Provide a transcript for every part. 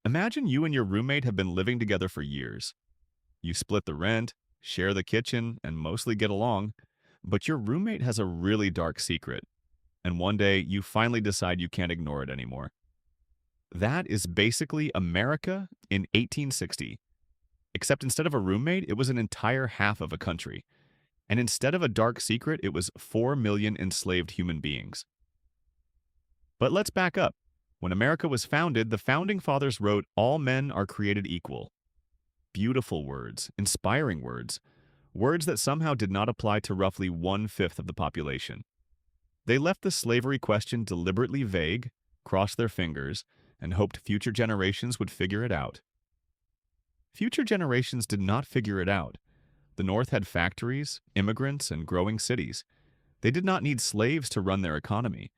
Imagine you and your roommate have been living together for years. You split the rent, share the kitchen, and mostly get along, but your roommate has a really dark secret, and one day you finally decide you can't ignore it anymore. That is basically America in 1860, except instead of a roommate, it was an entire half of a country. And instead of a dark secret, it was 4 million enslaved human beings. But let's back up. When America was founded, the founding fathers wrote, "All men are created equal." Beautiful words, inspiring words, words that somehow did not apply to roughly one-fifth of the population. They left the slavery question deliberately vague, crossed their fingers, and hoped future generations would figure it out. Future generations did not figure it out. The North had factories, immigrants, and growing cities. They did not need slaves to run their economy.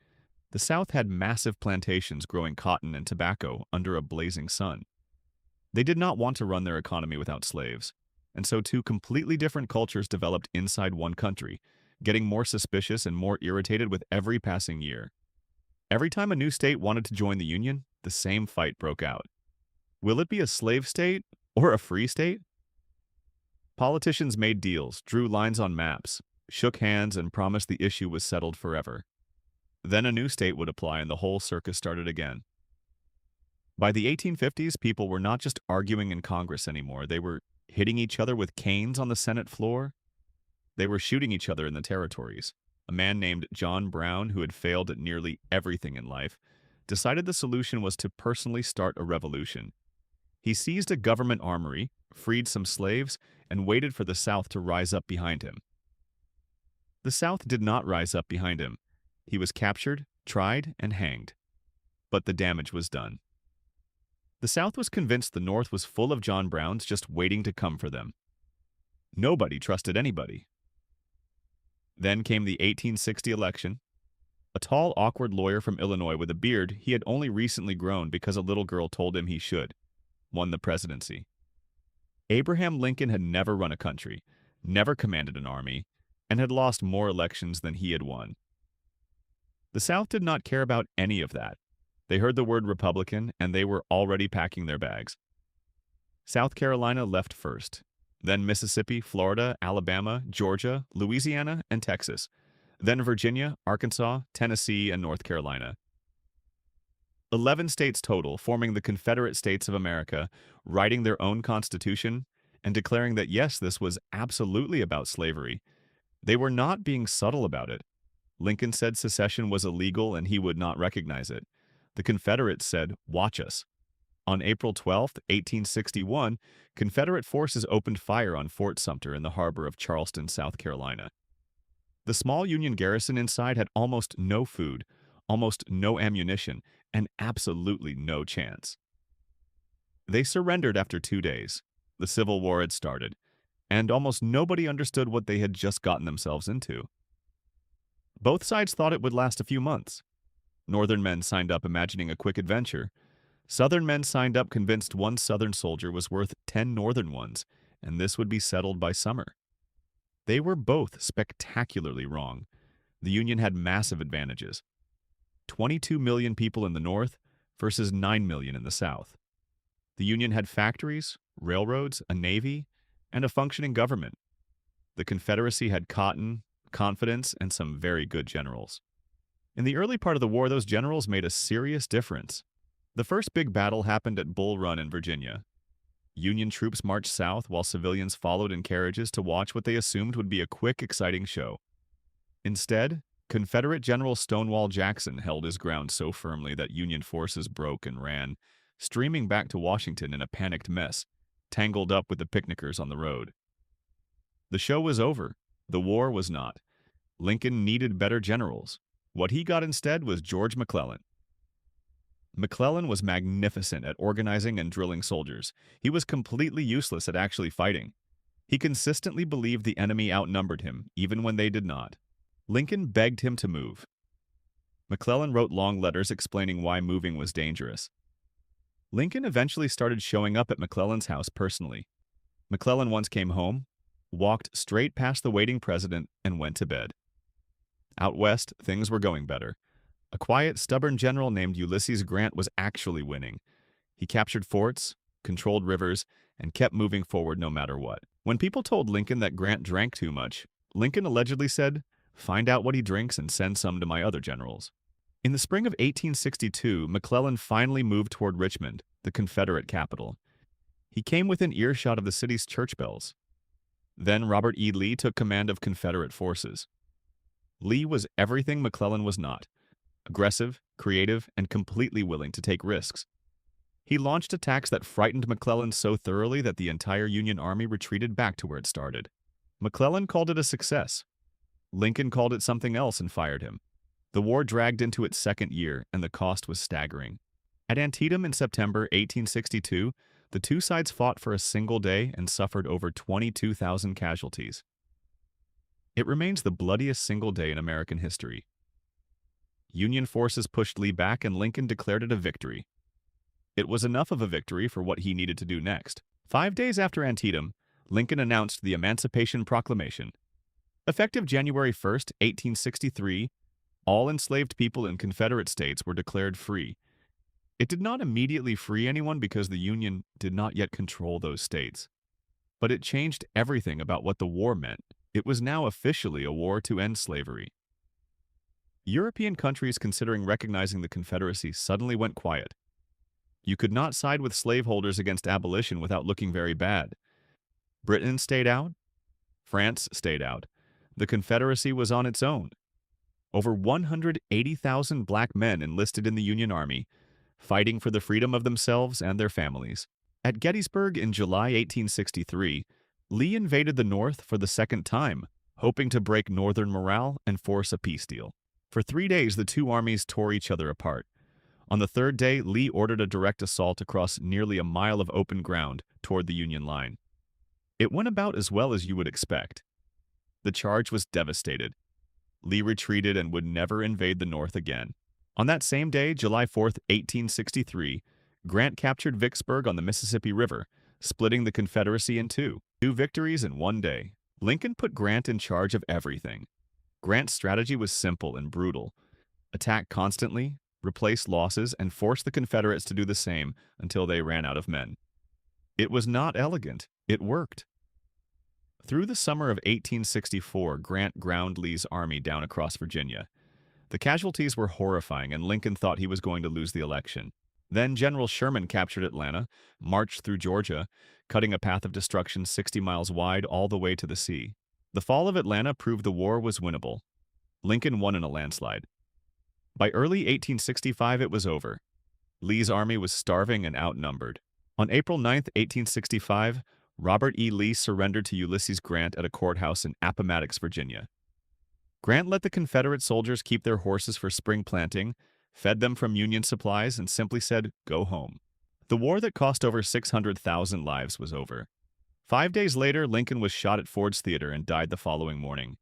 The South had massive plantations growing cotton and tobacco under a blazing sun. They did not want to run their economy without slaves, and so two completely different cultures developed inside one country, getting more suspicious and more irritated with every passing year. Every time a new state wanted to join the Union, the same fight broke out. Will it be a slave state or a free state? Politicians made deals, drew lines on maps, shook hands, and promised the issue was settled forever. Then a new state would apply and the whole circus started again. By the 1850s, people were not just arguing in Congress anymore. They were hitting each other with canes on the Senate floor. They were shooting each other in the territories. A man named John Brown, who had failed at nearly everything in life, decided the solution was to personally start a revolution. He seized a government armory, freed some slaves, and waited for the South to rise up behind him. The South did not rise up behind him. He was captured, tried, and hanged. But the damage was done. The South was convinced the North was full of John Browns just waiting to come for them. Nobody trusted anybody. Then came the 1860 election. A tall, awkward lawyer from Illinois with a beard he had only recently grown because a little girl told him he should, won the presidency. Abraham Lincoln had never run a country, never commanded an army, and had lost more elections than he had won. The South did not care about any of that. They heard the word Republican, and they were already packing their bags. South Carolina left first, then Mississippi, Florida, Alabama, Georgia, Louisiana, and Texas, then Virginia, Arkansas, Tennessee, and North Carolina. 11 states total, forming the Confederate States of America, writing their own constitution, and declaring that yes, this was absolutely about slavery. They were not being subtle about it. Lincoln said secession was illegal and he would not recognize it. The Confederates said, "Watch us." On April 12, 1861, Confederate forces opened fire on Fort Sumter in the harbor of Charleston, South Carolina. The small Union garrison inside had almost no food, almost no ammunition, and absolutely no chance. They surrendered after 2 days. The Civil War had started, and almost nobody understood what they had just gotten themselves into. Both sides thought it would last a few months. Northern men signed up imagining a quick adventure. Southern men signed up convinced one Southern soldier was worth 10 Northern ones, and this would be settled by summer. They were both spectacularly wrong. The Union had massive advantages. 22 million people in the North versus 9 million in the South. The Union had factories, railroads, a navy, and a functioning government. The Confederacy had cotton, confidence, and some very good generals. In the early part of the war, those generals made a serious difference. The first big battle happened at Bull Run in Virginia. Union troops marched south while civilians followed in carriages to watch what they assumed would be a quick, exciting show. Instead, Confederate General Stonewall Jackson held his ground so firmly that Union forces broke and ran, streaming back to Washington in a panicked mess, tangled up with the picnickers on the road. The show was over. The war was not. Lincoln needed better generals. What he got instead was George McClellan. McClellan was magnificent at organizing and drilling soldiers. He was completely useless at actually fighting. He consistently believed the enemy outnumbered him, even when they did not. Lincoln begged him to move. McClellan wrote long letters explaining why moving was dangerous. Lincoln eventually started showing up at McClellan's house personally. McClellan once came home, walked straight past the waiting president, and went to bed. Out west, things were going better. A quiet, stubborn general named Ulysses Grant was actually winning. He captured forts, controlled rivers, and kept moving forward no matter what. When people told Lincoln that Grant drank too much, Lincoln allegedly said, "Find out what he drinks and send some to my other generals." In the spring of 1862, McClellan finally moved toward Richmond, the Confederate capital. He came within earshot of the city's church bells. Then Robert E. Lee took command of Confederate forces. Lee was everything McClellan was not: aggressive, creative, and completely willing to take risks. He launched attacks that frightened McClellan so thoroughly that the entire Union Army retreated back to where it started. McClellan called it a success. Lincoln called it something else and fired him. The war dragged into its second year, and the cost was staggering. At Antietam in September 1862, the two sides fought for a single day and suffered over 22,000 casualties. It remains the bloodiest single day in American history. Union forces pushed Lee back, and Lincoln declared it a victory. It was enough of a victory for what he needed to do next. 5 days after Antietam, Lincoln announced the Emancipation Proclamation. Effective January 1st, 1863, all enslaved people in Confederate states were declared free. It did not immediately free anyone because the Union did not yet control those states. But it changed everything about what the war meant. It was now officially a war to end slavery. European countries considering recognizing the Confederacy suddenly went quiet. You could not side with slaveholders against abolition without looking very bad. Britain stayed out. France stayed out. The Confederacy was on its own. Over 180,000 black men enlisted in the Union Army, fighting for the freedom of themselves and their families. At Gettysburg in July 1863, Lee invaded the North for the second time, hoping to break Northern morale and force a peace deal. For 3 days, the two armies tore each other apart. On the third day, Lee ordered a direct assault across nearly a mile of open ground toward the Union line. It went about as well as you would expect. The charge was devastated. Lee retreated and would never invade the North again. On that same day, July 4th, 1863, Grant captured Vicksburg on the Mississippi River, splitting the Confederacy in two. 2 victories in 1 day. Lincoln put Grant in charge of everything. Grant's strategy was simple and brutal: attack constantly, replace losses, and force the Confederates to do the same until they ran out of men. It was not elegant. It worked. Through the summer of 1864, Grant ground Lee's army down across Virginia. The casualties were horrifying, and Lincoln thought he was going to lose the election. Then General Sherman captured Atlanta, marched through Georgia, cutting a path of destruction 60 miles wide all the way to the sea. The fall of Atlanta proved the war was winnable. Lincoln won in a landslide. By early 1865, it was over. Lee's army was starving and outnumbered. On April 9, 1865, Robert E. Lee surrendered to Ulysses Grant at a courthouse in Appomattox, Virginia. Grant let the Confederate soldiers keep their horses for spring planting, fed them from Union supplies, and simply said, "Go home." The war that cost over 600,000 lives was over. 5 days later, Lincoln was shot at Ford's Theater and died the following morning.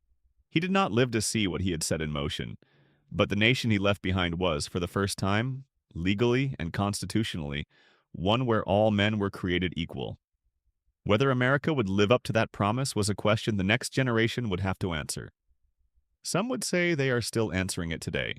He did not live to see what he had set in motion, but the nation he left behind was, for the first time, legally and constitutionally, one where all men were created equal. Whether America would live up to that promise was a question the next generation would have to answer. Some would say they are still answering it today.